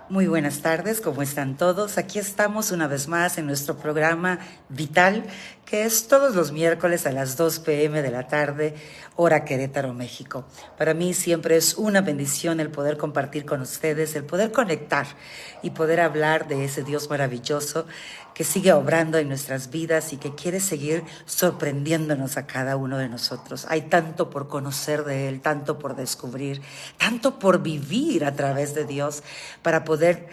Muy buenas tardes, ¿cómo están todos? Aquí estamos una vez más en nuestro programa Vital, que es todos los miércoles a las 2 p.m. de la tarde, hora Querétaro, México. Para mí siempre es una bendición el poder compartir con ustedes, el poder conectar y poder hablar de ese Dios maravilloso que sigue obrando en nuestras vidas y que quiere seguir sorprendiéndonos a cada uno de nosotros. Hay tanto por conocer de Él, tanto por descubrir, tanto por vivir a través de Dios para poder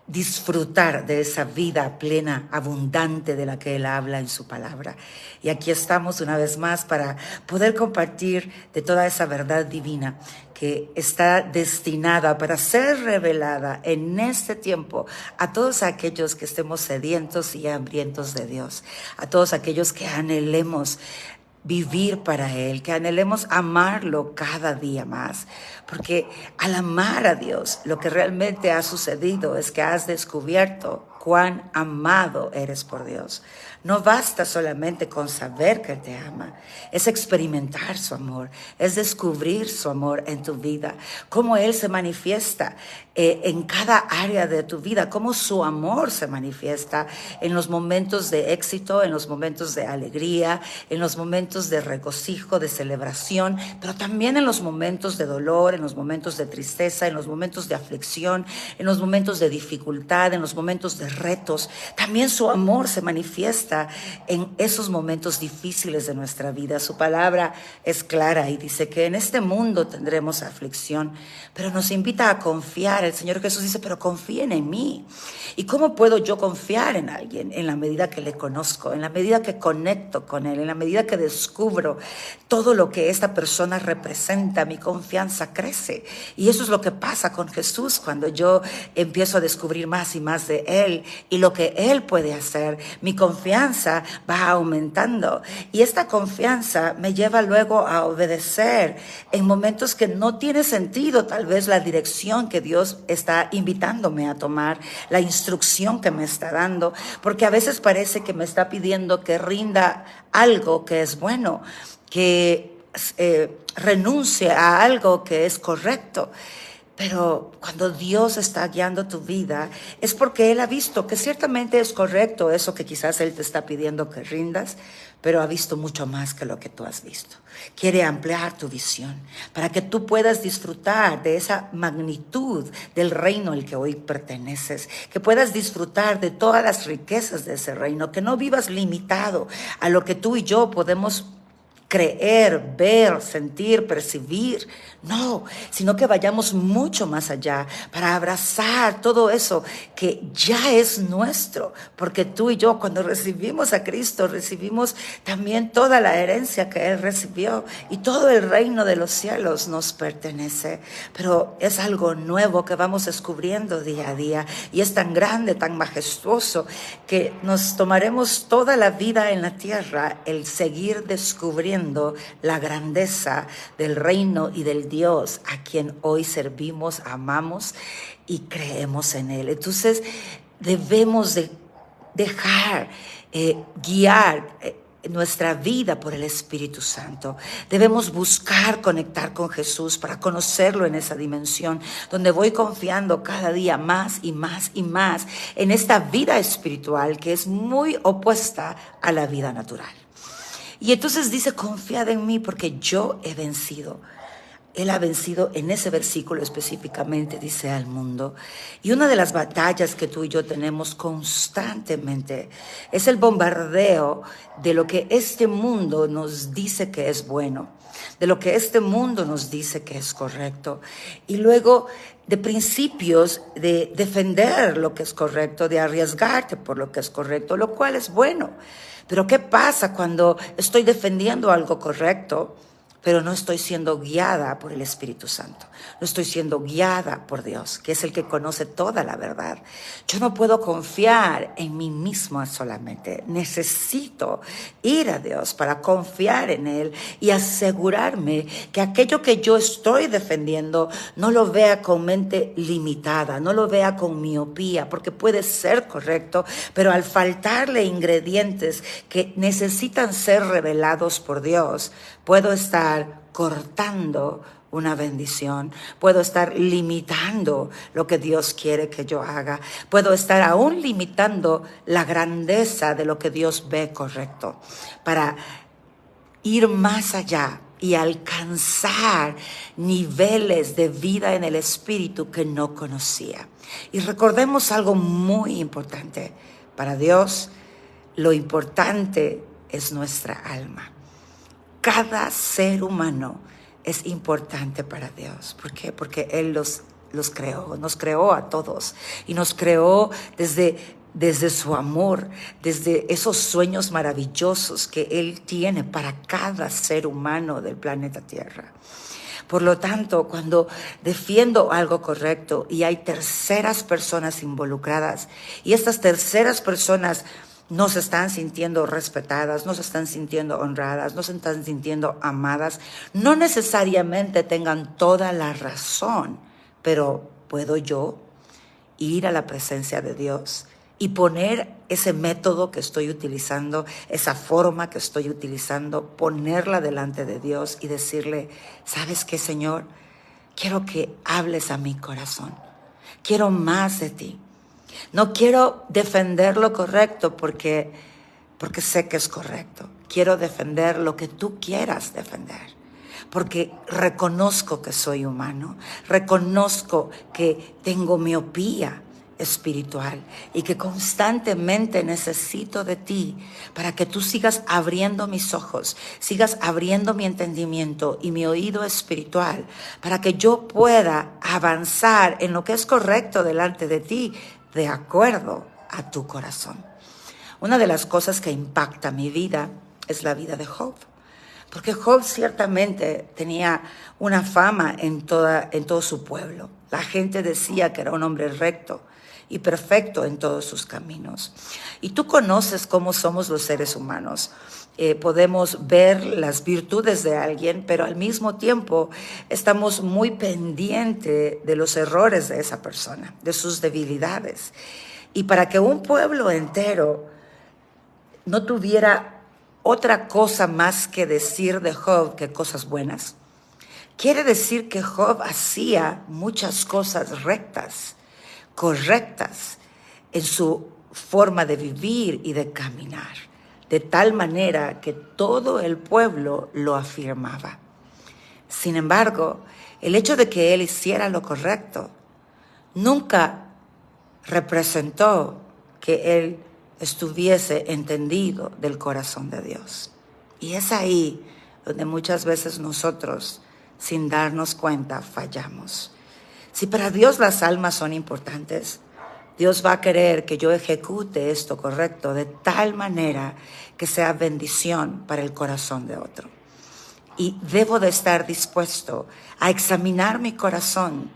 disfrutar de esa vida plena, abundante de la que Él habla en su palabra. Y aquí estamos una vez más para poder compartir de toda esa verdad divina que está destinada para ser revelada en este tiempo a todos aquellos que estemos sedientos y hambrientos de Dios, a todos aquellos que anhelemos vivir para Él, que anhelemos amarlo cada día más, porque al amar a Dios, lo que realmente ha sucedido es que has descubierto cuán amado eres por Dios. No basta solamente con saber que Él te ama, es experimentar su amor, es descubrir su amor en tu vida, cómo Él se manifiesta en cada área de tu vida, cómo su amor se manifiesta en los momentos de éxito, en los momentos de alegría, en los momentos de regocijo, de celebración, pero también en los momentos de dolor, en los momentos de tristeza, en los momentos de aflicción, en los momentos de dificultad, en los momentos de retos. También su amor se manifiesta en esos momentos difíciles de nuestra vida. Su palabra es clara y dice que en este mundo tendremos aflicción, pero nos invita a confiar. El Señor Jesús dice, pero confíen en mí. ¿Y cómo puedo yo confiar en alguien? En la medida que le conozco, en la medida que conecto con Él, en la medida que descubro todo lo que esta persona representa, mi confianza crece. Y eso es lo que pasa con Jesús cuando yo empiezo a descubrir más y más de Él y lo que Él puede hacer. Mi confianza va aumentando y esta confianza me lleva luego a obedecer en momentos que no tiene sentido tal vez la dirección que Dios está invitándome a tomar, la instrucción que me está dando, porque a veces parece que me está pidiendo que rinda algo que es bueno, que renuncie a algo que es correcto. Pero cuando Dios está guiando tu vida, es porque Él ha visto que ciertamente es correcto eso que quizás Él te está pidiendo que rindas, pero ha visto mucho más que lo que tú has visto. Quiere ampliar tu visión para que tú puedas disfrutar de esa magnitud del reino al que hoy perteneces, que puedas disfrutar de todas las riquezas de ese reino, que no vivas limitado a lo que tú y yo podemos creer, ver, sentir, percibir. No, sino que vayamos mucho más allá para abrazar todo eso que ya es nuestro, porque tú y yo cuando recibimos a Cristo recibimos también toda la herencia que Él recibió y todo el reino de los cielos nos pertenece, pero es algo nuevo que vamos descubriendo día a día y es tan grande, tan majestuoso que nos tomaremos toda la vida en la tierra el seguir descubriendo la grandeza del reino y del Dios a quien hoy servimos, amamos y creemos en Él. Entonces debemos de dejar guiar nuestra vida por el Espíritu Santo. Debemos buscar conectar con Jesús para conocerlo en esa dimensión donde voy confiando cada día más y más y más en esta vida espiritual que es muy opuesta a la vida natural. Y entonces dice, confiad en mí porque yo he vencido. Él ha vencido en ese versículo específicamente, dice al mundo. Y una de las batallas que tú y yo tenemos constantemente es el bombardeo de lo que este mundo nos dice que es bueno, de lo que este mundo nos dice que es correcto. Y luego de principios de defender lo que es correcto, de arriesgarte por lo que es correcto, lo cual es bueno. Pero ¿qué pasa cuando estoy defendiendo algo correcto, pero no estoy siendo guiada por el Espíritu Santo? No estoy siendo guiada por Dios, que es el que conoce toda la verdad. Yo no puedo confiar en mí misma solamente. Necesito ir a Dios para confiar en Él y asegurarme que aquello que yo estoy defendiendo no lo vea con mente limitada, no lo vea con miopía, porque puede ser correcto, pero al faltarle ingredientes que necesitan ser revelados por Dios, puedo estar cortando una bendición. Puedo estar limitando lo que Dios quiere que yo haga. Puedo estar aún limitando la grandeza de lo que Dios ve correcto para ir más allá y alcanzar niveles de vida en el Espíritu que no conocía. Y recordemos algo muy importante. Para Dios, lo importante es nuestra alma. Cada ser humano es importante para Dios. ¿Por qué? Porque Él los creó, nos creó a todos y nos creó desde su amor, desde esos sueños maravillosos que Él tiene para cada ser humano del planeta Tierra. Por lo tanto, cuando defiendo algo correcto y hay terceras personas involucradas y estas terceras personas no se están sintiendo respetadas, no se están sintiendo honradas, no se están sintiendo amadas, no necesariamente tengan toda la razón, pero ¿puedo yo ir a la presencia de Dios y poner ese método que estoy utilizando, esa forma que estoy utilizando, ponerla delante de Dios y decirle, ¿sabes qué, Señor? Quiero que hables a mi corazón. Quiero más de ti. No quiero defender lo correcto porque sé que es correcto. Quiero defender lo que tú quieras defender. Porque reconozco que soy humano. Reconozco que tengo miopía espiritual y que constantemente necesito de ti para que tú sigas abriendo mis ojos, sigas abriendo mi entendimiento y mi oído espiritual para que yo pueda avanzar en lo que es correcto delante de ti de acuerdo a tu corazón. Una de las cosas que impacta mi vida es la vida de Job. Porque Job ciertamente tenía una fama en todo su pueblo. La gente decía que era un hombre recto y perfecto en todos sus caminos. Y tú conoces cómo somos los seres humanos. Podemos ver las virtudes de alguien, pero al mismo tiempo estamos muy pendientes de los errores de esa persona, de sus debilidades. Y para que un pueblo entero no tuviera otra cosa más que decir de Job que cosas buenas, quiere decir que Job hacía muchas cosas rectas, correctas en su forma de vivir y de caminar, de tal manera que todo el pueblo lo afirmaba. Sin embargo, el hecho de que él hiciera lo correcto nunca representó que él estuviese entendido del corazón de Dios. Y es ahí donde muchas veces nosotros, sin darnos cuenta, fallamos. Si para Dios las almas son importantes, Dios va a querer que yo ejecute esto correcto de tal manera que sea bendición para el corazón de otro. Y debo de estar dispuesto a examinar mi corazón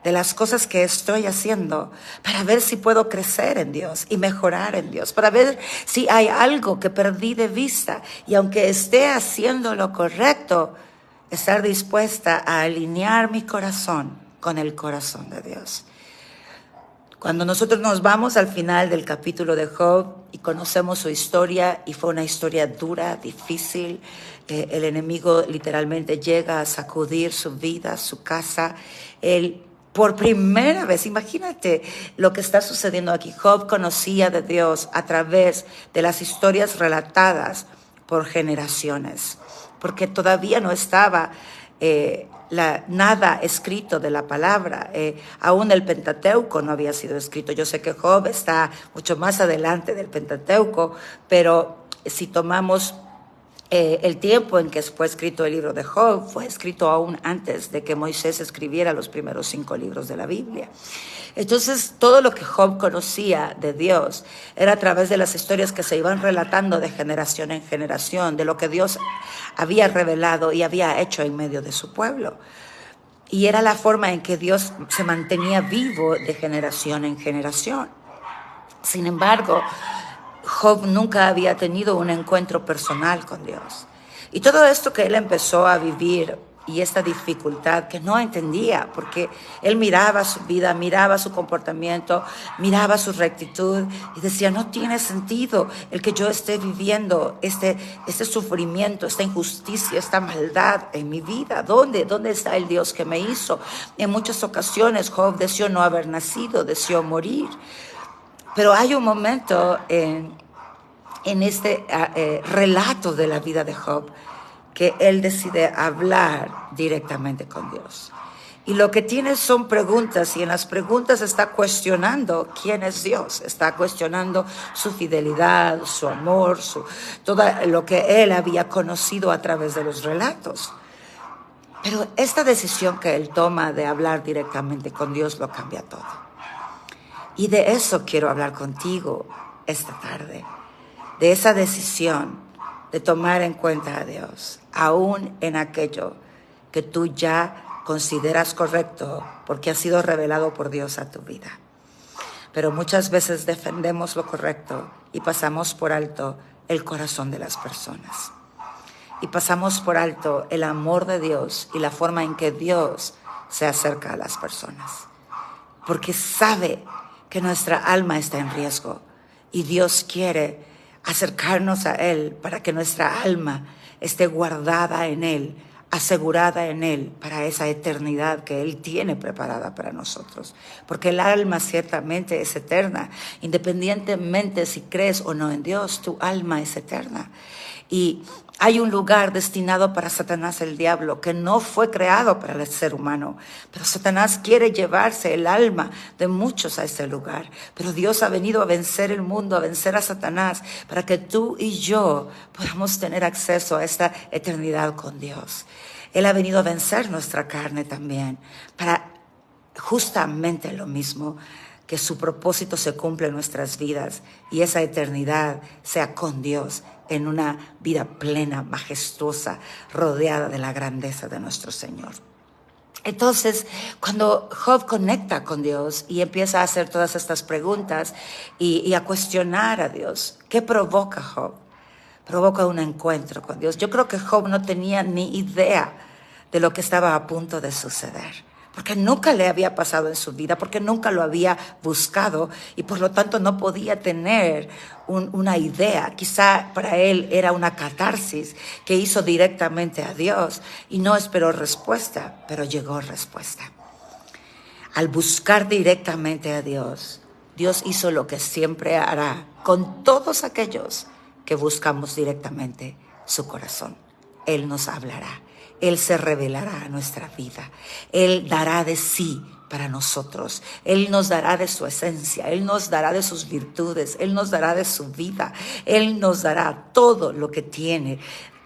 de las cosas que estoy haciendo para ver si puedo crecer en Dios y mejorar en Dios, para ver si hay algo que perdí de vista y aunque esté haciendo lo correcto, estar dispuesta a alinear mi corazón con el corazón de Dios. Cuando nosotros nos vamos al final del capítulo de Job y conocemos su historia, y fue una historia dura, difícil, el enemigo literalmente llega a sacudir su vida, su casa. Él, por primera vez, imagínate lo que está sucediendo aquí. Job conocía de Dios a través de las historias relatadas por generaciones, porque todavía no estaba nada escrito de la palabra. Aún el Pentateuco no había sido escrito. Yo sé que Job está mucho más adelante del Pentateuco, pero si tomamos el tiempo en que fue escrito el libro de Job, fue escrito aún antes de que Moisés escribiera los primeros 5 libros de la Biblia. Entonces, todo lo que Job conocía de Dios era a través de las historias que se iban relatando de generación en generación, de lo que Dios había revelado y había hecho en medio de su pueblo. Y era la forma en que Dios se mantenía vivo de generación en generación. Sin embargo, Job nunca había tenido un encuentro personal con Dios. Y todo esto que él empezó a vivir y esta dificultad que no entendía, porque él miraba su vida, miraba su comportamiento, miraba su rectitud y decía, no tiene sentido el que yo esté viviendo este sufrimiento, esta injusticia, esta maldad en mi vida. ¿Dónde está el Dios que me hizo? En muchas ocasiones Job deseó no haber nacido, deseó morir. Pero hay un momento en este relato de la vida de Job que él decide hablar directamente con Dios. Y lo que tiene son preguntas, y en las preguntas está cuestionando quién es Dios, está cuestionando su fidelidad, su amor, todo lo que él había conocido a través de los relatos. Pero esta decisión que él toma de hablar directamente con Dios lo cambia todo. Y de eso quiero hablar contigo esta tarde, de esa decisión de tomar en cuenta a Dios, aún en aquello que tú ya consideras correcto porque ha sido revelado por Dios a tu vida. Pero muchas veces defendemos lo correcto y pasamos por alto el corazón de las personas. Y pasamos por alto el amor de Dios y la forma en que Dios se acerca a las personas. Porque sabe que nuestra alma está en riesgo y Dios quiere acercarnos a Él para que nuestra alma esté guardada en Él, asegurada en Él para esa eternidad que Él tiene preparada para nosotros. Porque el alma ciertamente es eterna, independientemente si crees o no en Dios, tu alma es eterna. Y hay un lugar destinado para Satanás, el diablo, que no fue creado para el ser humano. Pero Satanás quiere llevarse el alma de muchos a ese lugar. Pero Dios ha venido a vencer el mundo, a vencer a Satanás, para que tú y yo podamos tener acceso a esta eternidad con Dios. Él ha venido a vencer nuestra carne también, para justamente lo mismo, que su propósito se cumpla en nuestras vidas y esa eternidad sea con Dios en una vida plena, majestuosa, rodeada de la grandeza de nuestro Señor. Entonces, cuando Job conecta con Dios y empieza a hacer todas estas preguntas y a cuestionar a Dios, ¿qué provoca Job? Provoca un encuentro con Dios. Yo creo que Job no tenía ni idea de lo que estaba a punto de suceder, porque nunca le había pasado en su vida, porque nunca lo había buscado y por lo tanto no podía tener una idea. Quizá para él era una catarsis que hizo directamente a Dios y no esperó respuesta, pero llegó respuesta. Al buscar directamente a Dios, Dios hizo lo que siempre hará con todos aquellos que buscamos directamente su corazón. Él nos hablará. Él se revelará a nuestra vida. Él dará de sí para nosotros. Él nos dará de su esencia. Él nos dará de sus virtudes. Él nos dará de su vida. Él nos dará todo lo que tiene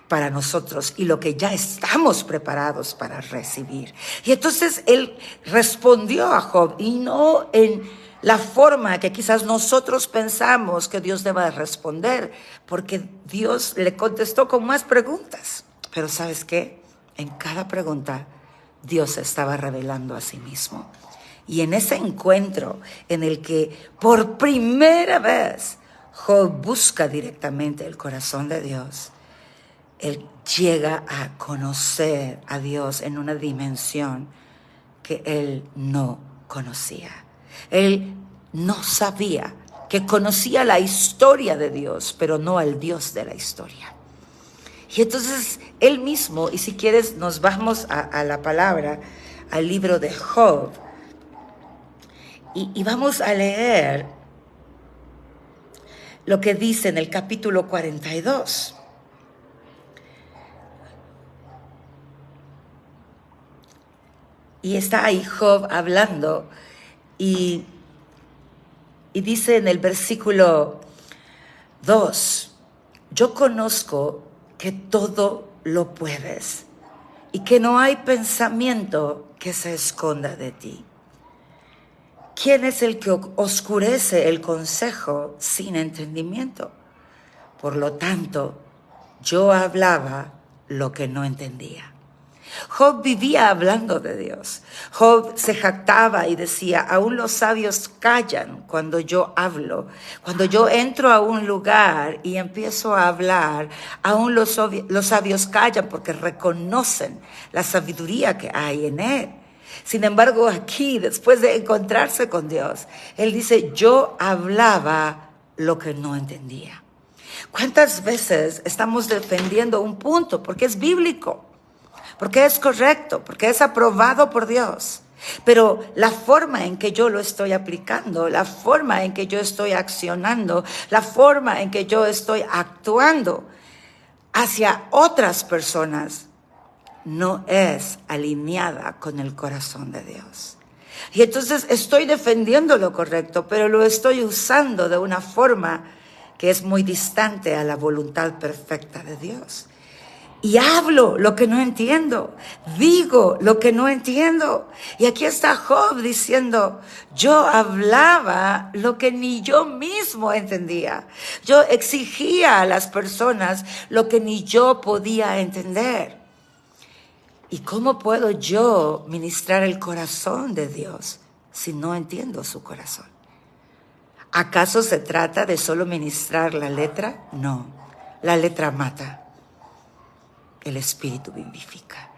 para nosotros y lo que ya estamos preparados para recibir. Y entonces él respondió a Job, y no en la forma que quizás nosotros pensamos que Dios deba responder, porque Dios le contestó con más preguntas. Pero ¿sabes qué? En cada pregunta, Dios se estaba revelando a sí mismo. Y en ese encuentro en el que por primera vez Job busca directamente el corazón de Dios, él llega a conocer a Dios en una dimensión que él no conocía. Él no sabía que conocía la historia de Dios, pero no al Dios de la historia. Y entonces él mismo, y si quieres nos vamos a la palabra, al libro de Job, y vamos a leer lo que dice en el capítulo 42. Y está ahí Job hablando y dice en el versículo 2, yo conozco que todo lo puedes y que no hay pensamiento que se esconda de ti. ¿Quién es el que oscurece el consejo sin entendimiento? Por lo tanto, yo hablaba lo que no entendía Job vivía hablando de Dios. Job se jactaba y decía, aún los sabios callan cuando yo hablo. Cuando yo entro a un lugar y empiezo a hablar, aún los sabios callan porque reconocen la sabiduría que hay en él. Sin embargo, aquí, después de encontrarse con Dios, él dice, yo hablaba lo que no entendía. ¿Cuántas veces estamos defendiendo un punto porque es bíblico? Porque es correcto, porque es aprobado por Dios. Pero la forma en que yo lo estoy aplicando, la forma en que yo estoy accionando, la forma en que yo estoy actuando hacia otras personas no es alineada con el corazón de Dios. Y entonces estoy defendiendo lo correcto, pero lo estoy usando de una forma que es muy distante a la voluntad perfecta de Dios. Y hablo lo que no entiendo, digo lo que no entiendo. Y aquí está Job diciendo, yo hablaba lo que ni yo mismo entendía. Yo exigía a las personas lo que ni yo podía entender. ¿Y cómo puedo yo ministrar el corazón de Dios si no entiendo su corazón? ¿Acaso se trata de solo ministrar la letra? No, la letra mata. El Espíritu vivifica.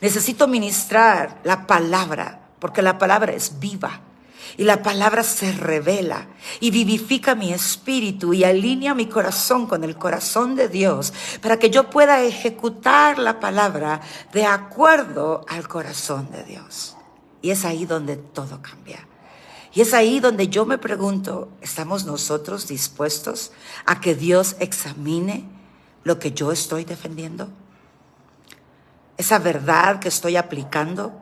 Necesito ministrar la palabra, porque la palabra es viva. Y la palabra se revela y vivifica mi espíritu y alinea mi corazón con el corazón de Dios para que yo pueda ejecutar la palabra de acuerdo al corazón de Dios. Y es ahí donde todo cambia. Y es ahí donde yo me pregunto, ¿estamos nosotros dispuestos a que Dios examine lo que yo estoy defendiendo? Esa verdad que estoy aplicando,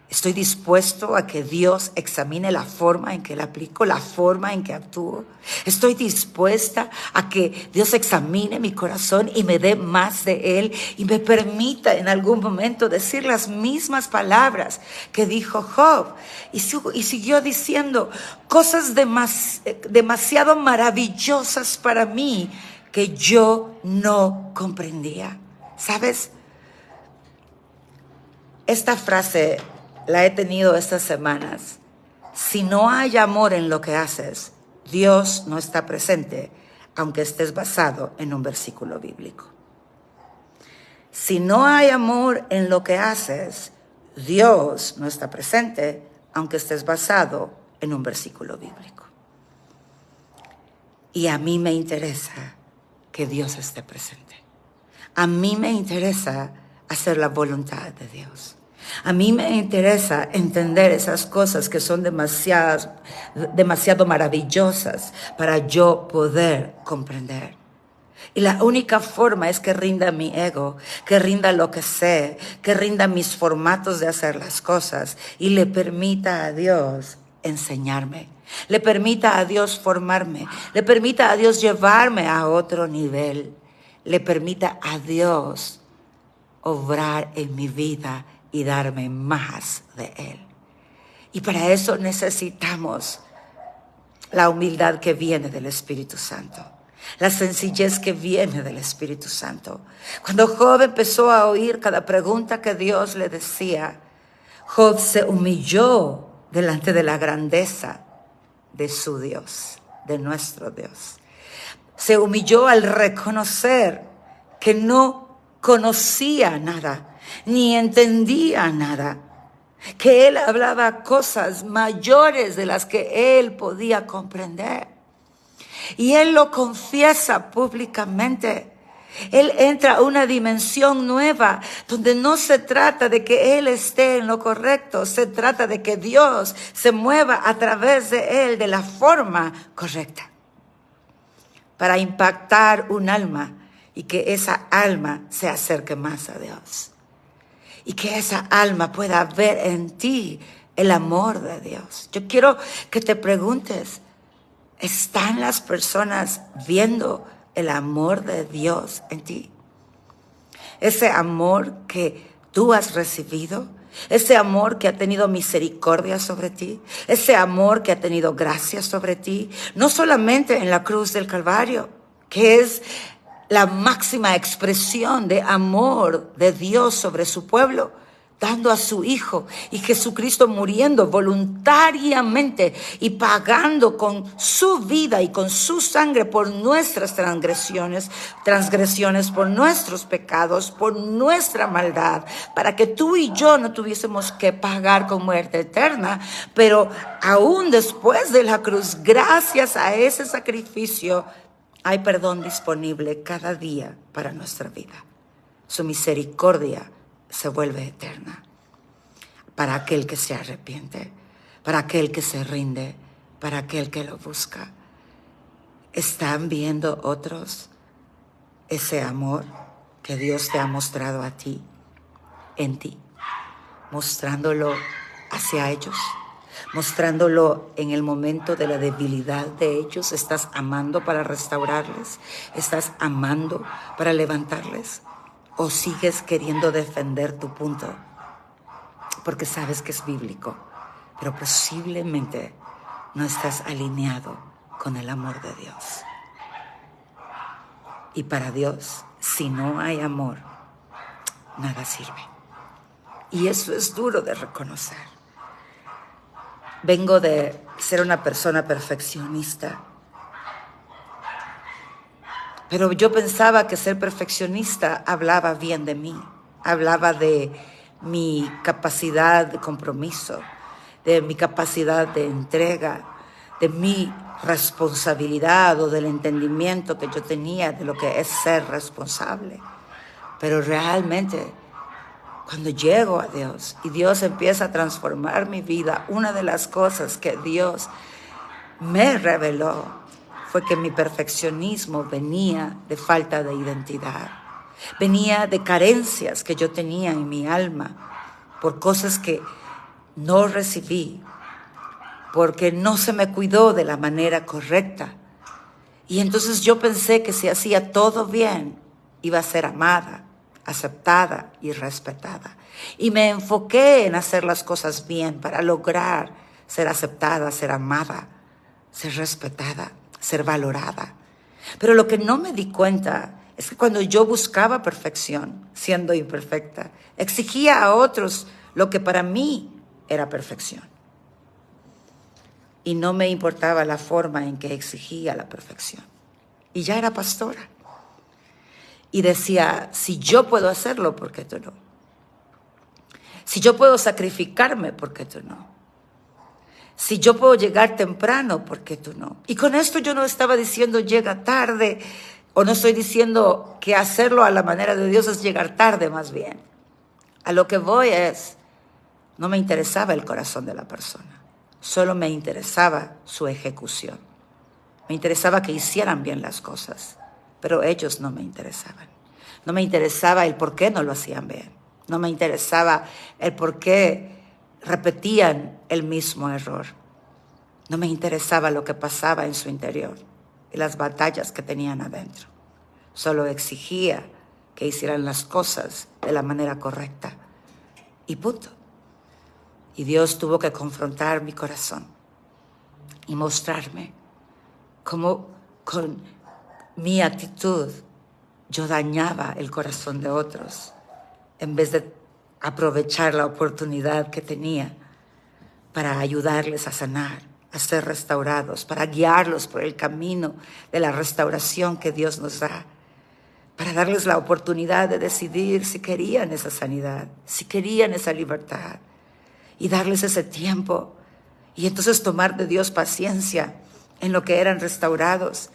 estoy dispuesto a que Dios examine la forma en que la aplico, la forma en que actúo. Estoy dispuesta a que Dios examine mi corazón y me dé más de Él y me permita en algún momento decir las mismas palabras que dijo Job. Y siguió diciendo cosas demasiado maravillosas para mí que yo no comprendía. ¿Sabes? Esta frase la he tenido estas semanas. Si no hay amor en lo que haces, Dios no está presente, aunque estés basado en un versículo bíblico. Si no hay amor en lo que haces, Dios no está presente, aunque estés basado en un versículo bíblico. Y a mí me interesa que Dios esté presente. A mí me interesa hacer la voluntad de Dios. A mí me interesa entender esas cosas que son demasiado maravillosas para yo poder comprender. Y la única forma es que rinda mi ego, que rinda lo que sé, que rinda mis formatos de hacer las cosas y le permita a Dios enseñarme, le permita a Dios formarme, le permita a Dios llevarme a otro nivel, le permita a Dios obrar en mi vida y darme más de Él. Y para eso necesitamos la humildad que viene del Espíritu Santo, la sencillez que viene del Espíritu Santo. Cuando Job empezó a oír cada pregunta que Dios le decía, Job se humilló delante de la grandeza de su Dios, de nuestro Dios. Se humilló al reconocer que no conocía nada, ni entendía nada, que él hablaba cosas mayores de las que él podía comprender. Y él lo confiesa públicamente. Él entra a una dimensión nueva donde no se trata de que él esté en lo correcto, se trata de que Dios se mueva a través de él de la forma correcta para impactar un alma y que esa alma se acerque más a Dios. Y que esa alma pueda ver en ti el amor de Dios. Yo quiero que te preguntes, ¿están las personas viendo el amor de Dios en ti? Ese amor que tú has recibido, ese amor que ha tenido misericordia sobre ti, ese amor que ha tenido gracia sobre ti, no solamente en la cruz del Calvario, que es la máxima expresión de amor de Dios sobre su pueblo, dando a su Hijo, y Jesucristo muriendo voluntariamente y pagando con su vida y con su sangre por nuestras transgresiones, por nuestros pecados, por nuestra maldad, para que tú y yo no tuviésemos que pagar con muerte eterna, pero aún después de la cruz, gracias a ese sacrificio, hay perdón disponible cada día para nuestra vida. Su misericordia se vuelve eterna para aquel que se arrepiente, para aquel que se rinde, para aquel que lo busca. ¿Están viendo otros ese amor que Dios te ha mostrado a ti, en ti, mostrándolo hacia ellos? Mostrándolo en el momento de la debilidad de ellos? ¿Estás amando para restaurarles? ¿Estás amando para levantarles? ¿O sigues queriendo defender tu punto? Porque sabes que es bíblico, pero posiblemente no estás alineado con el amor de Dios. Y para Dios, si no hay amor, nada sirve. Y eso es duro de reconocer. Vengo de ser una persona perfeccionista, pero yo pensaba que ser perfeccionista hablaba bien de mí, hablaba de mi capacidad de compromiso, de mi capacidad de entrega, de mi responsabilidad o del entendimiento que yo tenía de lo que es ser responsable. Pero realmente, cuando llego a Dios y Dios empieza a transformar mi vida, una de las cosas que Dios me reveló fue que mi perfeccionismo venía de falta de identidad. Venía de carencias que yo tenía en mi alma por cosas que no recibí, porque no se me cuidó de la manera correcta. Y entonces yo pensé que si hacía todo bien, iba a ser amada, aceptada y respetada. Y me enfoqué en hacer las cosas bien para lograr ser aceptada, ser amada, ser respetada, ser valorada. Pero lo que no me di cuenta es que cuando yo buscaba perfección, siendo imperfecta, exigía a otros lo que para mí era perfección. Y no me importaba la forma en que exigía la perfección. Y ya era pastora. Y decía, si yo puedo hacerlo, ¿por qué tú no? Si yo puedo sacrificarme, ¿por qué tú no? Si yo puedo llegar temprano, ¿por qué tú no? Y con esto yo no estaba diciendo llega tarde, o no estoy diciendo que hacerlo a la manera de Dios es llegar tarde, más bien. A lo que voy es, no me interesaba el corazón de la persona, solo me interesaba su ejecución. Me interesaba que hicieran bien las cosas, pero ellos no me interesaban. No me interesaba el por qué no lo hacían bien. No me interesaba el por qué repetían el mismo error. No me interesaba lo que pasaba en su interior y las batallas que tenían adentro. Solo exigía que hicieran las cosas de la manera correcta. Y punto. Y Dios tuvo que confrontar mi corazón y mostrarme cómo con mi actitud yo dañaba el corazón de otros en vez de aprovechar la oportunidad que tenía para ayudarles a sanar, a ser restaurados, para guiarlos por el camino de la restauración que Dios nos da, para darles la oportunidad de decidir si querían esa sanidad, si querían esa libertad, y darles ese tiempo, y entonces tomar de Dios paciencia en lo que eran restaurados,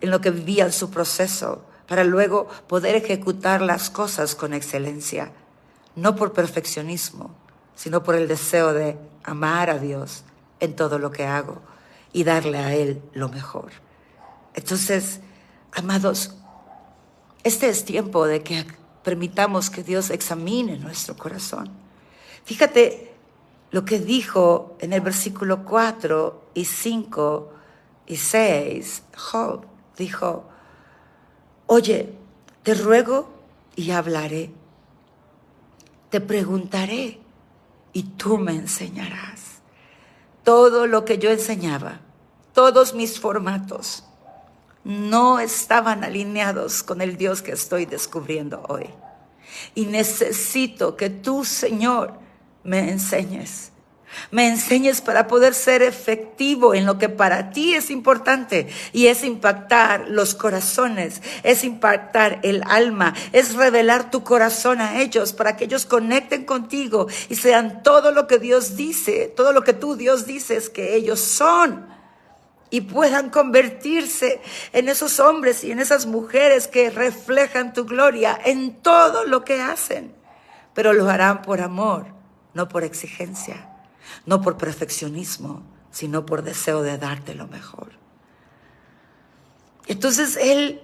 en lo que vivían su proceso, para luego poder ejecutar las cosas con excelencia, no por perfeccionismo, sino por el deseo de amar a Dios en todo lo que hago y darle a Él lo mejor. Entonces, amados, este es tiempo de que permitamos que Dios examine nuestro corazón. Fíjate lo que dijo en el versículo 4 y 5 y 6, Job dijo, oye, te ruego y hablaré, te preguntaré y tú me enseñarás. Todo lo que yo enseñaba, todos mis formatos, no estaban alineados con el Dios que estoy descubriendo hoy. Y necesito que tú, Señor, me enseñes. Me enseñes para poder ser efectivo en lo que para ti es importante, y es impactar los corazones, es impactar el alma, es revelar tu corazón a ellos para que ellos conecten contigo y sean todo lo que Dios dice, todo lo que tú, Dios, dices que ellos son, y puedan convertirse en esos hombres y en esas mujeres que reflejan tu gloria en todo lo que hacen, pero lo harán por amor, no por exigencia. No por perfeccionismo, sino por deseo de darte lo mejor. Entonces él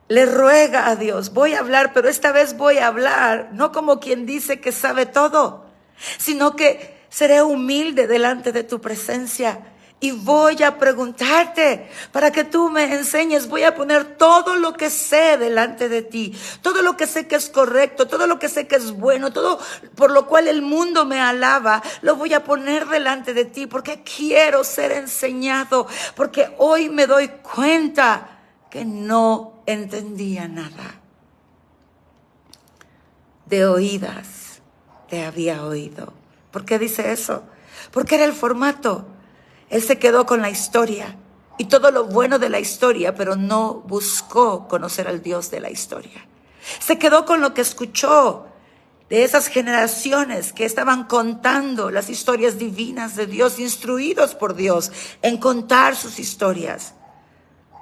le ruega a Dios, voy a hablar, pero esta vez voy a hablar no como quien dice que sabe todo, sino que seré humilde delante de tu presencia. Y voy a preguntarte para que tú me enseñes. Voy a poner todo lo que sé delante de ti, todo lo que sé que es correcto, todo lo que sé que es bueno, todo por lo cual el mundo me alaba, lo voy a poner delante de ti porque quiero ser enseñado, porque hoy me doy cuenta que no entendía nada. De oídas te había oído. ¿Por qué dice eso? Porque era el formato. Él se quedó con la historia y todo lo bueno de la historia, pero no buscó conocer al Dios de la historia. Se quedó con lo que escuchó de esas generaciones que estaban contando las historias divinas de Dios, instruidos por Dios en contar sus historias.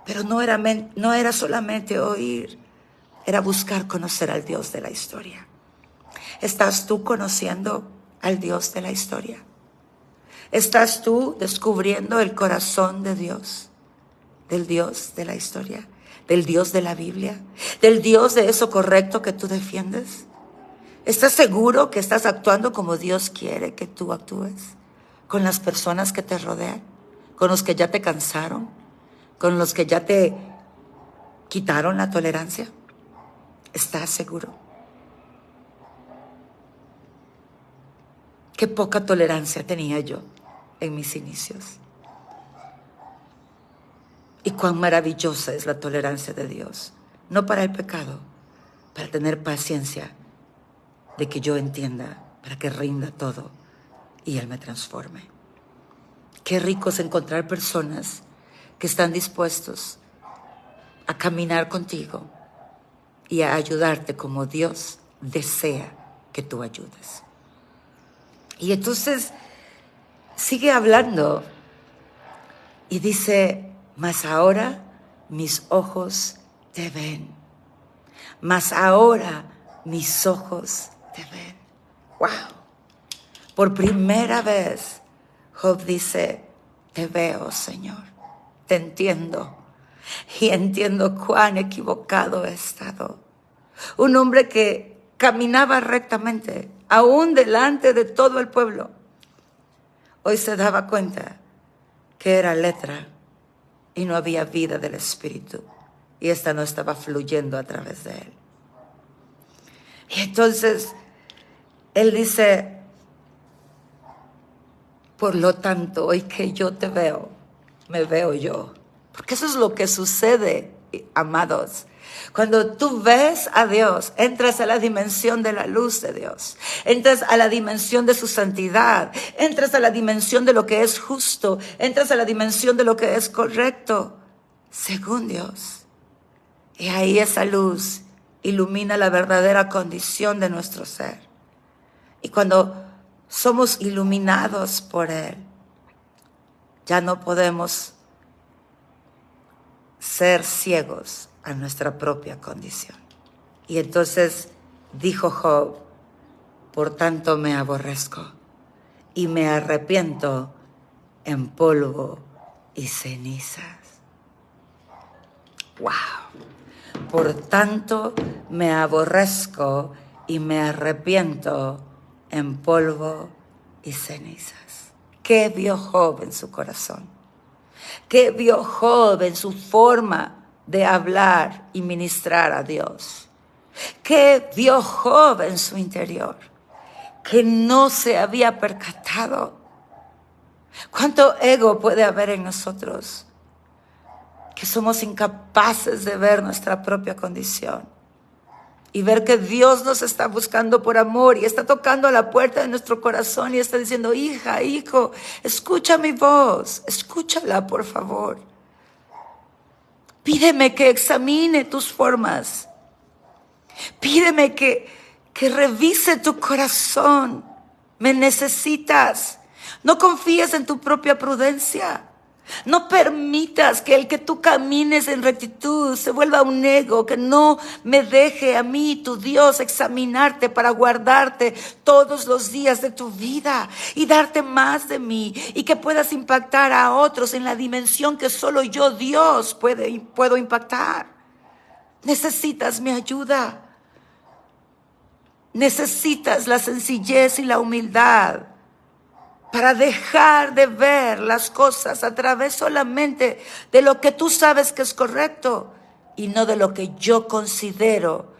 Pero no era solamente oír, era buscar conocer al Dios de la historia. ¿Estás tú conociendo al Dios de la historia? ¿Estás tú descubriendo el corazón de Dios, del Dios de la historia, del Dios de la Biblia, del Dios de eso correcto que tú defiendes? ¿Estás seguro que estás actuando como Dios quiere que tú actúes? ¿Con las personas que te rodean? ¿Con los que ya te cansaron? ¿Con los que ya te quitaron la tolerancia? ¿Estás seguro? Qué poca tolerancia tenía yo en mis inicios. Y cuán maravillosa es la tolerancia de Dios. No para el pecado, para tener paciencia de que yo entienda, para que rinda todo y Él me transforme. Qué rico es encontrar personas que están dispuestos a caminar contigo y a ayudarte como Dios desea que tú ayudes. Y entonces sigue hablando y dice, mas ahora mis ojos te ven. Mas ahora mis ojos te ven. ¡Wow! Por primera vez Job dice, te veo, Señor, te entiendo y entiendo cuán equivocado he estado. Un hombre que caminaba rectamente, aún delante de todo el pueblo, hoy se daba cuenta que era letra y no había vida del Espíritu, y esta no estaba fluyendo a través de él. Y entonces él dice, por lo tanto, hoy que yo te veo, me veo yo. Porque eso es lo que sucede, amados. Cuando tú ves a Dios, entras a la dimensión de la luz de Dios, entras a la dimensión de su santidad, entras a la dimensión de lo que es justo, entras a la dimensión de lo que es correcto, según Dios. Y ahí esa luz ilumina la verdadera condición de nuestro ser. Y cuando somos iluminados por Él, ya no podemos ser ciegos a nuestra propia condición. Y entonces dijo Job, por tanto me aborrezco y me arrepiento en polvo y cenizas. ¡Wow! Por tanto me aborrezco y me arrepiento en polvo y cenizas. ¿Qué vio Job en su corazón? ¿Qué vio Job en su forma de hablar y ministrar a Dios? ¿Qué vio Job en su interior? Que no se había percatado. ¿Cuánto ego puede haber en nosotros? que somos incapaces de ver nuestra propia condición y ver que Dios nos está buscando por amor y está tocando a la puerta de nuestro corazón y está diciendo, hija, hijo, escucha mi voz, escúchala por favor. Pídeme que examine tus formas. Pídeme que revise tu corazón. Me necesitas. No confíes en tu propia prudencia. No permitas que el que tú camines en rectitud se vuelva un ego, que no me deje a mí, tu Dios, examinarte para guardarte todos los días de tu vida y darte más de mí y que puedas impactar a otros en la dimensión que solo yo, Dios, puedo impactar. Necesitas mi ayuda. Necesitas la sencillez y la humildad para dejar de ver las cosas a través solamente de lo que tú sabes que es correcto y no de lo que yo considero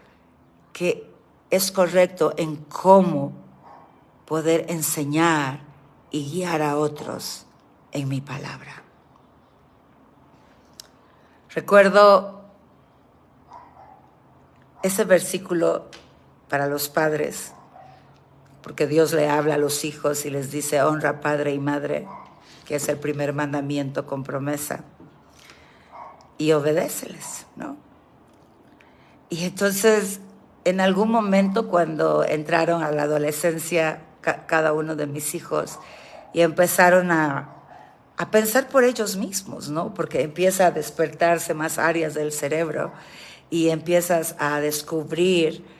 que es correcto en cómo poder enseñar y guiar a otros en mi palabra. Recuerdo ese versículo para los padres, porque Dios le habla a los hijos y les dice, honra padre y madre, que es el primer mandamiento con promesa, y obedéceles, ¿no? Y entonces, en algún momento cuando entraron a la adolescencia, cada uno de mis hijos, y empezaron a pensar por ellos mismos, ¿no? Porque empieza a despertarse más áreas del cerebro y empiezas a descubrir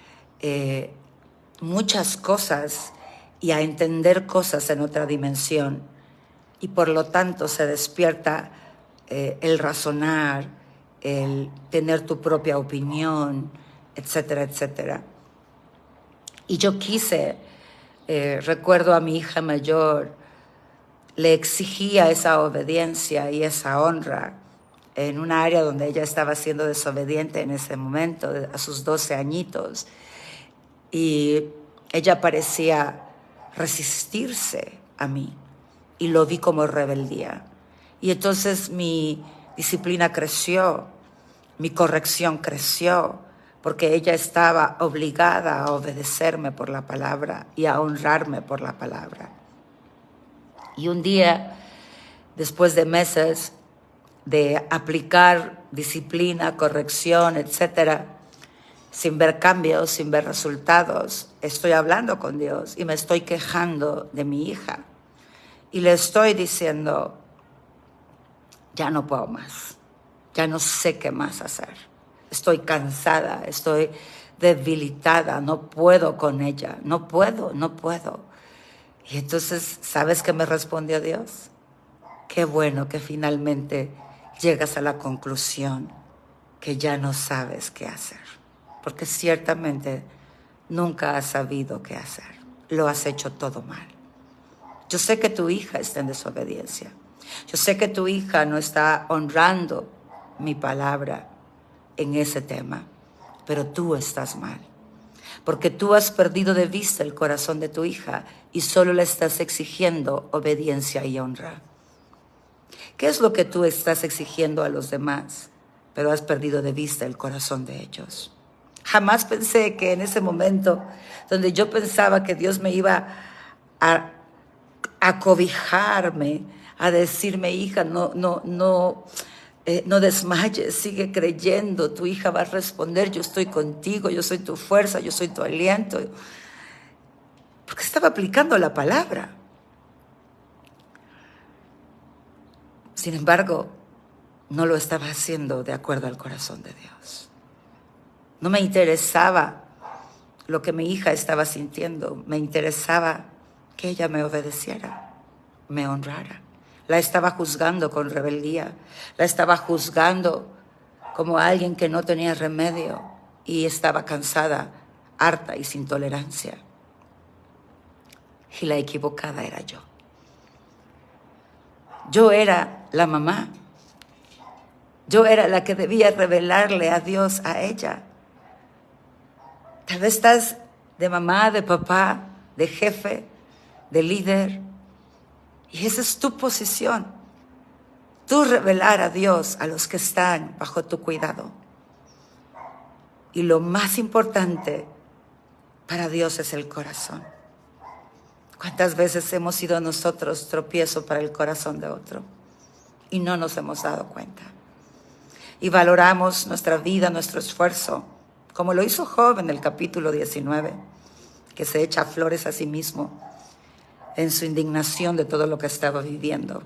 muchas cosas y a entender cosas en otra dimensión. Y por lo tanto se despierta el razonar, el tener tu propia opinión, etcétera, etcétera. Y yo quise, recuerdo a mi hija mayor, le exigía esa obediencia y esa honra en una área donde ella estaba siendo desobediente en ese momento, a sus 12 añitos. Y ella parecía resistirse a mí y lo vi como rebeldía. Y entonces mi disciplina creció, mi corrección creció, porque ella estaba obligada a obedecerme por la palabra y a honrarme por la palabra. Y un día, después de meses de aplicar disciplina, corrección, etcétera, sin ver cambios, sin ver resultados, estoy hablando con Dios y me estoy quejando de mi hija. Y le estoy diciendo, ya no puedo más, ya no sé qué más hacer. Estoy cansada, estoy debilitada, no puedo con ella, no puedo. Y entonces, ¿sabes qué me respondió Dios? Qué bueno que finalmente llegas a la conclusión que ya no sabes qué hacer. Porque ciertamente nunca has sabido qué hacer. Lo has hecho todo mal. Yo sé que tu hija está en desobediencia. Yo sé que tu hija no está honrando mi palabra en ese tema. Pero tú estás mal. Porque tú has perdido de vista el corazón de tu hija y solo le estás exigiendo obediencia y honra. ¿Qué es lo que tú estás exigiendo a los demás? Pero has perdido de vista el corazón de ellos. Jamás pensé que en ese momento donde yo pensaba que Dios me iba a cobijarme, a decirme, hija, no desmayes, sigue creyendo, tu hija va a responder, yo estoy contigo, yo soy tu fuerza, yo soy tu aliento. Porque estaba aplicando la palabra. Sin embargo, no lo estaba haciendo de acuerdo al corazón de Dios. No me interesaba lo que mi hija estaba sintiendo, me interesaba que ella me obedeciera, me honrara. La estaba juzgando con rebeldía, la estaba juzgando como alguien que no tenía remedio y estaba cansada, harta y sin tolerancia. Y la equivocada era yo. Yo era la mamá. Yo era la que debía revelarle a Dios a ella. Tal vez estás de mamá, de papá, de jefe, de líder. Y esa es tu posición. Tú revelar a Dios a los que están bajo tu cuidado. Y lo más importante para Dios es el corazón. ¿Cuántas veces hemos sido nosotros tropiezo para el corazón de otro? Y no nos hemos dado cuenta. Y valoramos nuestra vida, nuestro esfuerzo, como lo hizo Job en el capítulo 19, que se echa flores a sí mismo en su indignación de todo lo que estaba viviendo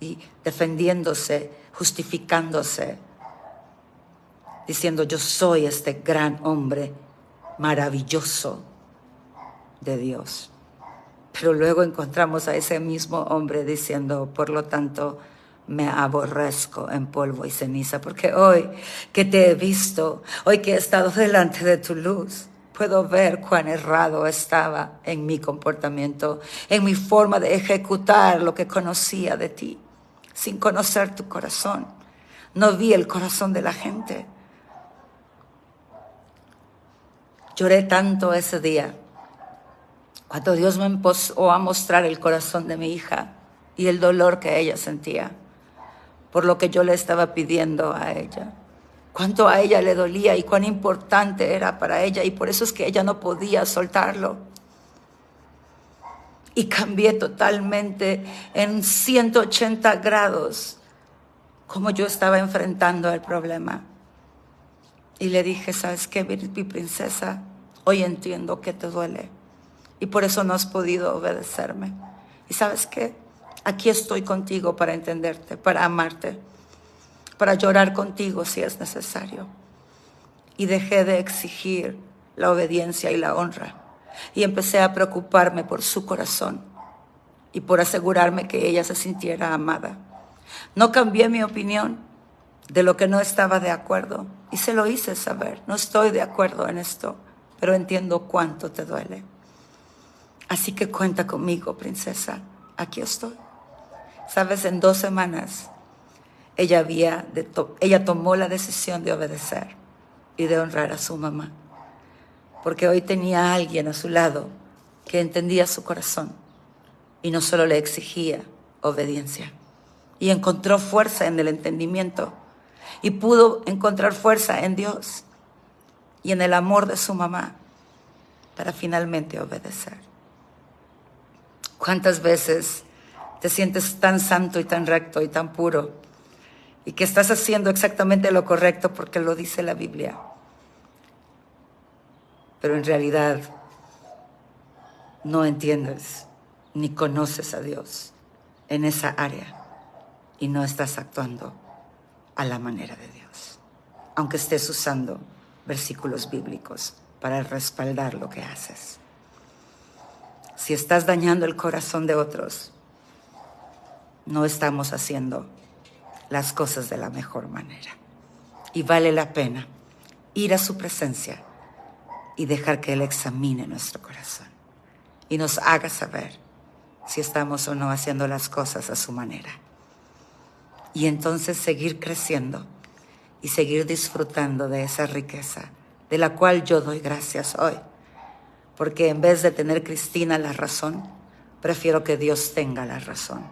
y defendiéndose, justificándose, diciendo: yo soy este gran hombre maravilloso de Dios. Pero luego encontramos a ese mismo hombre diciendo: por lo tanto, me aborrezco en polvo y ceniza, porque hoy que te he visto, hoy que he estado delante de tu luz, puedo ver cuán errado estaba en mi comportamiento, en mi forma de ejecutar lo que conocía de ti, sin conocer tu corazón. No vi el corazón de la gente. Lloré tanto ese día, cuando Dios me empezó a mostrar el corazón de mi hija y el dolor que ella sentía por lo que yo le estaba pidiendo a ella. Cuánto a ella le dolía y cuán importante era para ella, y por eso es que ella no podía soltarlo. Y cambié totalmente en 180 grados como yo estaba enfrentando el problema. Y le dije: ¿sabes qué, mi princesa? Hoy entiendo que te duele y por eso no has podido obedecerme. ¿Y sabes qué? Aquí estoy contigo para entenderte, para amarte, para llorar contigo si es necesario. Y dejé de exigir la obediencia y la honra y empecé a preocuparme por su corazón y por asegurarme que ella se sintiera amada. No cambié mi opinión de lo que no estaba de acuerdo y se lo hice saber: no estoy de acuerdo en esto, pero entiendo cuánto te duele. Así que cuenta conmigo, princesa, aquí estoy. Sabes, en 2 semanas ella tomó la decisión de obedecer y de honrar a su mamá, porque hoy tenía a alguien a su lado que entendía su corazón y no solo le exigía obediencia. Y encontró fuerza en el entendimiento y pudo encontrar fuerza en Dios y en el amor de su mamá para finalmente obedecer. ¿Cuántas veces te sientes tan santo y tan recto y tan puro y que estás haciendo exactamente lo correcto porque lo dice la Biblia, pero en realidad no entiendes ni conoces a Dios en esa área y no estás actuando a la manera de Dios, aunque estés usando versículos bíblicos para respaldar lo que haces? Si estás dañando el corazón de otros, no estamos haciendo las cosas de la mejor manera. Y vale la pena ir a su presencia y dejar que Él examine nuestro corazón y nos haga saber si estamos o no haciendo las cosas a su manera. Y entonces seguir creciendo y seguir disfrutando de esa riqueza de la cual yo doy gracias hoy. Porque en vez de tener Cristina la razón, prefiero que Dios tenga la razón.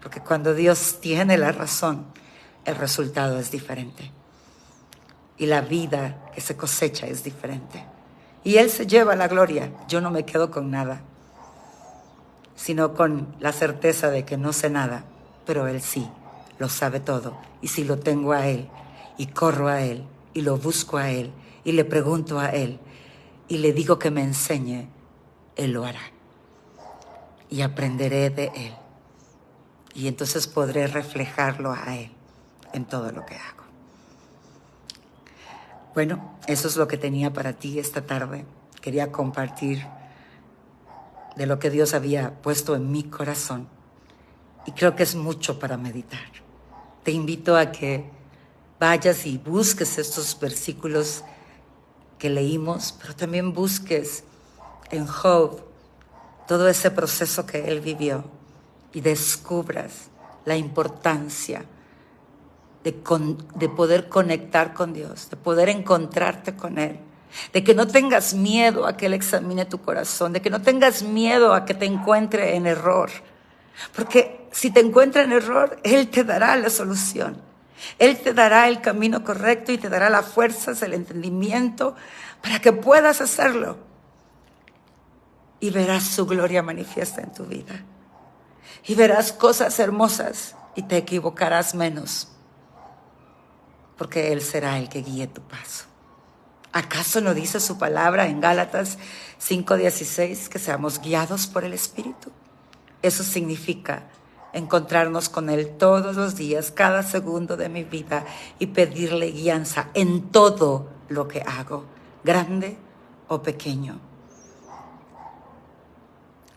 Porque cuando Dios tiene la razón, el resultado es diferente. Y la vida que se cosecha es diferente. Y Él se lleva la gloria. Yo no me quedo con nada, sino con la certeza de que no sé nada, pero Él sí lo sabe todo. Y si lo tengo a Él, y corro a Él, y lo busco a Él, y le pregunto a Él, y le digo que me enseñe, Él lo hará. Y aprenderé de Él. Y entonces podré reflejarlo a Él en todo lo que hago. Bueno, eso es lo que tenía para ti esta tarde. Quería compartir de lo que Dios había puesto en mi corazón. Y creo que es mucho para meditar. Te invito a que vayas y busques estos versículos que leímos, pero también busques en Job todo ese proceso que él vivió y descubras la importancia de poder conectar con Dios, de poder encontrarte con Él, de que no tengas miedo a que Él examine tu corazón, de que no tengas miedo a que te encuentre en error, Porque si te encuentra en error, Él te dará la solución. Él te dará el camino correcto y te dará las fuerzas, el entendimiento para que puedas hacerlo. Y verás su gloria manifiesta en tu vida. Y verás cosas hermosas y te equivocarás menos. Porque Él será el que guíe tu paso. ¿Acaso no dice su palabra en Gálatas 5:16 que seamos guiados por el Espíritu? Eso significa encontrarnos con Él todos los días, cada segundo de mi vida y pedirle guianza en todo lo que hago, grande o pequeño.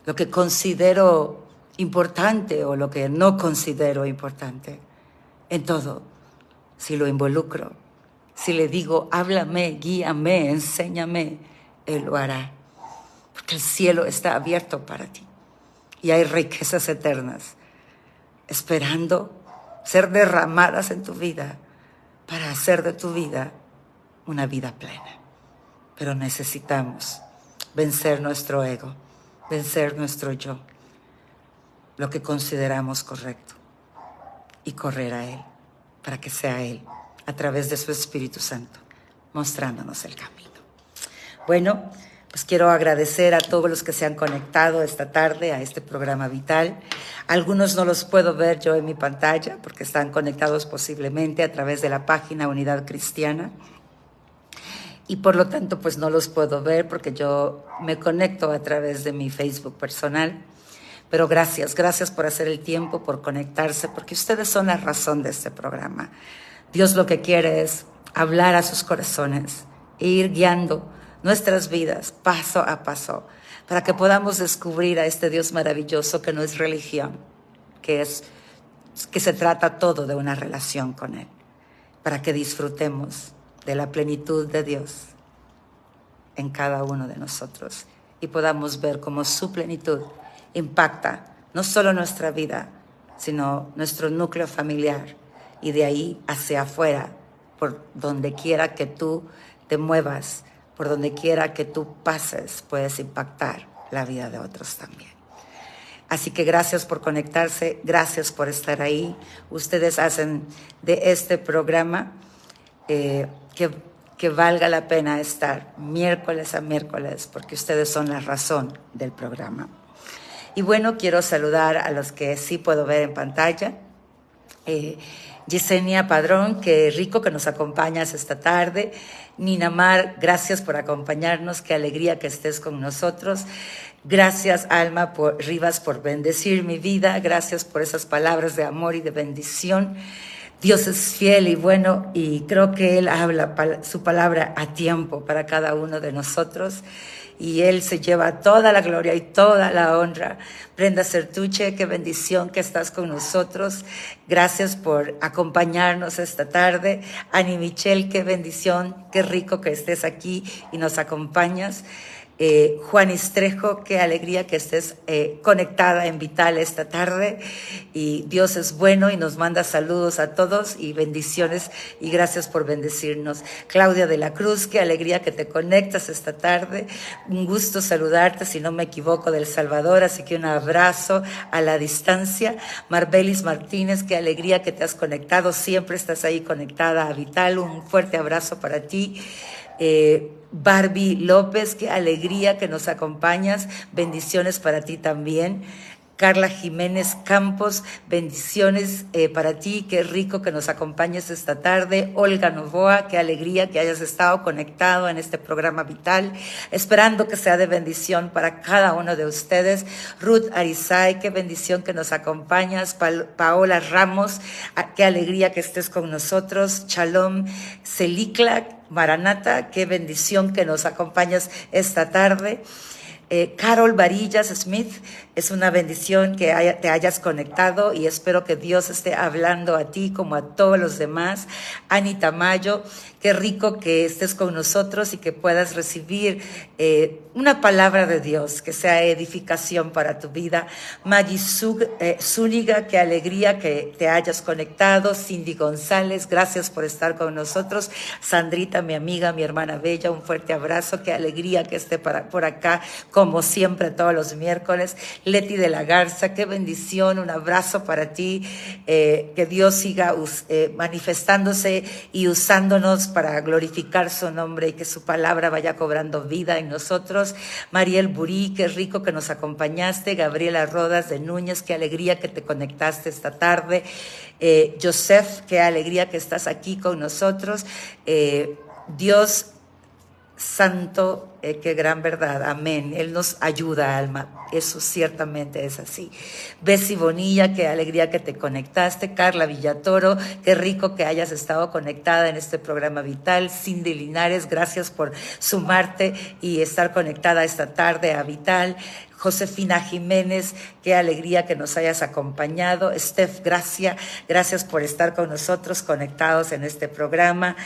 Lo que considero importante o lo que no considero importante, en todo, si lo involucro, si le digo, háblame, guíame, enséñame, Él lo hará. Porque el cielo está abierto para ti y hay riquezas eternas esperando ser derramadas en tu vida para hacer de tu vida una vida plena. Pero necesitamos vencer nuestro ego, vencer nuestro yo, lo que consideramos correcto, y correr a Él, para que sea Él, a través de su Espíritu Santo, mostrándonos el camino. Bueno, pues quiero agradecer a todos los que se han conectado esta tarde a este programa vital. Algunos no los puedo ver yo en mi pantalla porque están conectados posiblemente a través de la página Unidad Cristiana. Y por lo tanto, pues no los puedo ver porque yo me conecto a través de mi Facebook personal. Pero gracias por hacer el tiempo, por conectarse, porque ustedes son la razón de este programa. Dios lo que quiere es hablar a sus corazones e ir guiando nuestras vidas paso a paso para que podamos descubrir a este Dios maravilloso que no es religión, que se trata todo de una relación con Él, para que disfrutemos de la plenitud de Dios en cada uno de nosotros y podamos ver cómo su plenitud impacta no solo nuestra vida, sino nuestro núcleo familiar y de ahí hacia afuera, por donde quiera que tú te muevas, por donde quiera que tú pases, puedes impactar la vida de otros también. Así que gracias por conectarse, gracias por estar ahí. Ustedes hacen de este programa que valga la pena estar miércoles a miércoles, porque ustedes son la razón del programa. Y bueno, quiero saludar a los que sí puedo ver en pantalla. Yesenia Padrón, qué rico que nos acompañas esta tarde. Nina Mar, gracias por acompañarnos, qué alegría que estés con nosotros. Gracias, Alma Rivas, por bendecir mi vida. Gracias por esas palabras de amor y de bendición. Dios es fiel y bueno, y creo que Él habla su palabra a tiempo para cada uno de nosotros. Y Él se lleva toda la gloria y toda la honra. Brenda Certuche, qué bendición que estás con nosotros. Gracias por acompañarnos esta tarde. Ani Michelle, qué bendición, qué rico que estés aquí y nos acompañas. Juan Istrejo, qué alegría que estés conectada en Vital esta tarde, y Dios es bueno y nos manda saludos a todos y bendiciones y gracias por bendecirnos. Claudia de la Cruz, qué alegría que te conectas esta tarde, un gusto saludarte, si no me equivoco, de El Salvador, así que un abrazo a la distancia. Marbelis Martínez, qué alegría que te has conectado, siempre estás ahí conectada a Vital, un fuerte abrazo para ti. Barbie López, qué alegría que nos acompañas, bendiciones para ti también. Carla Jiménez Campos, bendiciones para ti, qué rico que nos acompañes esta tarde. Olga Novoa, qué alegría que hayas estado conectado en este programa vital, esperando que sea de bendición para cada uno de ustedes. Ruth Arizay, qué bendición que nos acompañas. Paola Ramos, qué alegría que estés con nosotros. Shalom Celicla Maranata, qué bendición que nos acompañas esta tarde. Carol Varillas Smith, es una bendición que te hayas conectado y espero que Dios esté hablando a ti como a todos los demás. Anita Mayo, qué rico que estés con nosotros y que puedas recibir una palabra de Dios que sea edificación para tu vida. Maggie Zúñiga, qué alegría que te hayas conectado. Cindy González, gracias por estar con nosotros. Sandrita, mi amiga, mi hermana bella, un fuerte abrazo, qué alegría que esté por acá como siempre todos los miércoles. Leti de la Garza, qué bendición, un abrazo para ti, que Dios siga manifestándose y usándonos para glorificar su nombre y que su palabra vaya cobrando vida en nosotros. Mariel Burí, qué rico que nos acompañaste. Gabriela Rodas de Núñez, qué alegría que te conectaste esta tarde. Joseph, qué alegría que estás aquí con nosotros. Dios Santo, qué gran verdad, amén. Él nos ayuda, alma, eso ciertamente es así. Bessie Bonilla, qué alegría que te conectaste. Carla Villatoro, qué rico que hayas estado conectada en este programa vital. Cindy Linares, gracias por sumarte y estar conectada esta tarde a Vital. Josefina Jiménez, qué alegría que nos hayas acompañado. Steph, gracias por estar con nosotros conectados en este programa.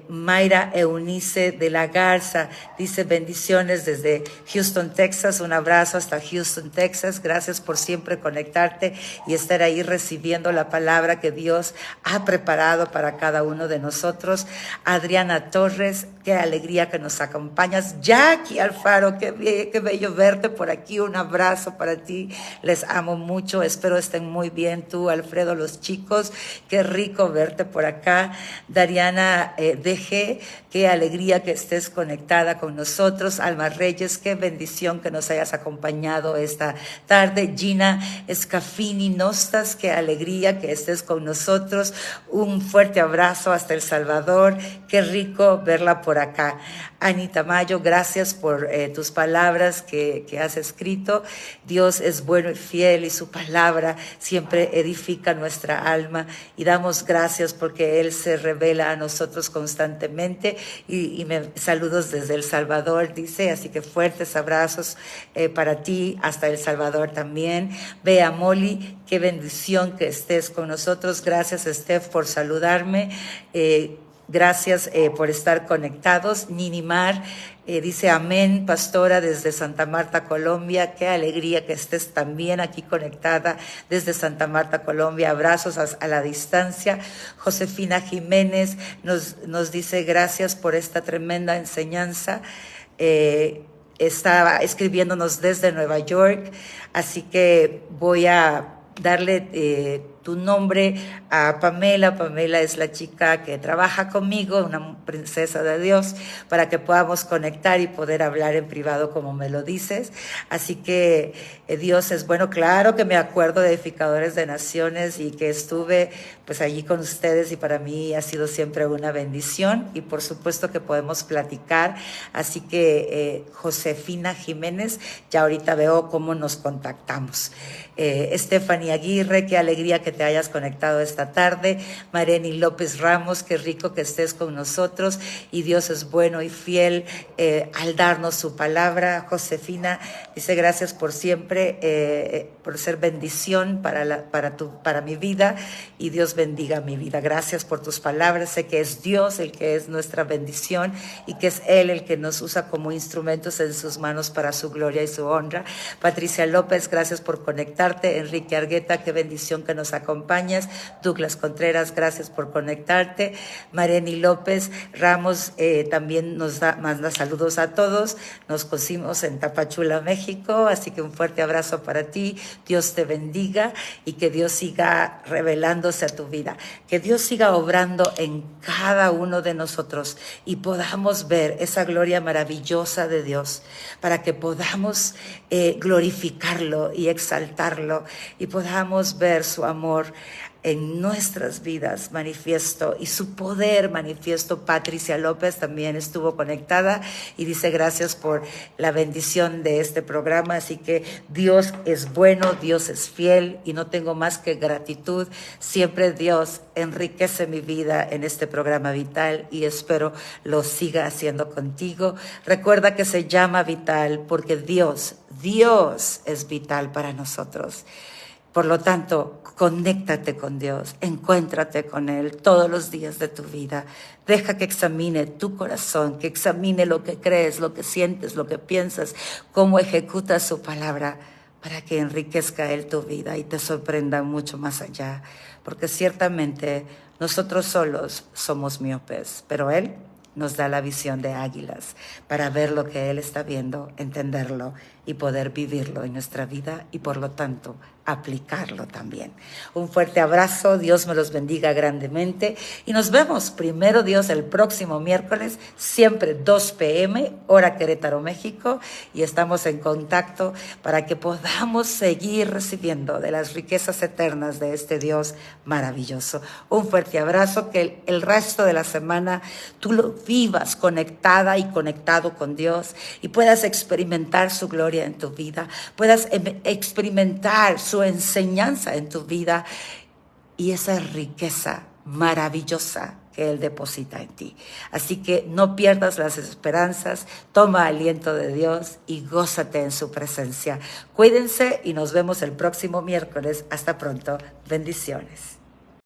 Mayra Eunice de la Garza dice bendiciones desde Houston, Texas. Un abrazo hasta Houston, Texas. Gracias por siempre conectarte y estar ahí recibiendo la palabra que Dios ha preparado para cada uno de nosotros. Adriana Torres, qué alegría que nos acompañas. Jackie Alfaro, qué bello verte por aquí. Un abrazo para ti. Les amo mucho. Espero estén muy bien tú, Alfredo, los chicos. Qué rico verte por acá. Dariana DG, qué alegría que estés conectada con nosotros. Alma Reyes, qué bendición que nos hayas acompañado esta tarde. Gina Scafini Nostas, qué alegría que estés con nosotros. Un fuerte abrazo hasta El Salvador. Qué rico verla por acá. Anita Mayo, gracias por tus palabras que has escrito. Dios es bueno y fiel y su palabra siempre edifica nuestra alma y damos gracias porque Él se revela a nosotros constantemente y saludos desde El Salvador, dice, así que fuertes abrazos para ti hasta El Salvador también. Bea Molly, qué bendición que estés con nosotros. Gracias, Steph, por saludarme. Gracias por estar conectados. Ninimar dice amén, pastora, desde Santa Marta, Colombia. Qué alegría que estés también aquí conectada desde Santa Marta, Colombia. Abrazos a la distancia. Josefina Jiménez nos dice gracias por esta tremenda enseñanza. Estaba escribiéndonos desde Nueva York, así que voy a darle tu nombre a Pamela. Pamela es la chica que trabaja conmigo, una princesa de Dios, para que podamos conectar y poder hablar en privado como me lo dices. Así que Dios es bueno. Claro que me acuerdo de Edificadores de Naciones y que estuve pues allí con ustedes y para mí ha sido siempre una bendición y por supuesto que podemos platicar. Así que Josefina Jiménez, ya ahorita veo cómo nos contactamos. Stephanie Aguirre, qué alegría que te hayas conectado esta tarde. Mareni López Ramos, qué rico que estés con nosotros y Dios es bueno y fiel al darnos su palabra. Josefina dice gracias por siempre, por ser bendición para mi vida y Dios bendiga mi vida. Gracias por tus palabras. Sé que es Dios el que es nuestra bendición y que es Él el que nos usa como instrumentos en sus manos para su gloria y su honra. Patricia López, gracias por conectarte. Enrique Argueta, qué bendición que nos acompañas. Douglas Contreras, gracias por conectarte. Mareni López Ramos también manda saludos a todos. Nos conocimos en Tapachula, México, así que un fuerte abrazo para ti. Dios te bendiga y que Dios siga revelándose a tu vida. Que Dios siga obrando en cada uno de nosotros y podamos ver esa gloria maravillosa de Dios para que podamos glorificarlo y exaltarlo y podamos ver su amor en nuestras vidas manifiesto y su poder manifiesto. Patricia López también estuvo conectada y dice gracias por la bendición de este programa, así que Dios es bueno, Dios es fiel y no tengo más que gratitud. Siempre Dios enriquece mi vida en este programa Vital y espero lo siga haciendo contigo. Recuerda que se llama Vital porque Dios es vital para nosotros. Por lo tanto, conéctate con Dios, encuéntrate con Él todos los días de tu vida. Deja que examine tu corazón, que examine lo que crees, lo que sientes, lo que piensas, cómo ejecutas su palabra para que enriquezca Él tu vida y te sorprenda mucho más allá. Porque ciertamente nosotros solos somos miopes, pero Él nos da la visión de águilas para ver lo que Él está viendo, entenderlo y poder vivirlo en nuestra vida y por lo tanto aplicarlo también. Un fuerte abrazo, Dios me los bendiga grandemente y nos vemos primero Dios el próximo miércoles, siempre 2 p.m. hora Querétaro, México, y estamos en contacto para que podamos seguir recibiendo de las riquezas eternas de este Dios maravilloso. Un fuerte abrazo, que el resto de la semana tú lo vivas conectada y conectado con Dios y puedas experimentar su gloria en tu vida, puedas experimentar su enseñanza en tu vida y esa riqueza maravillosa que Él deposita en ti. Así que no pierdas las esperanzas, toma aliento de Dios y gózate en su presencia. Cuídense y nos vemos el próximo miércoles. Hasta pronto. Bendiciones.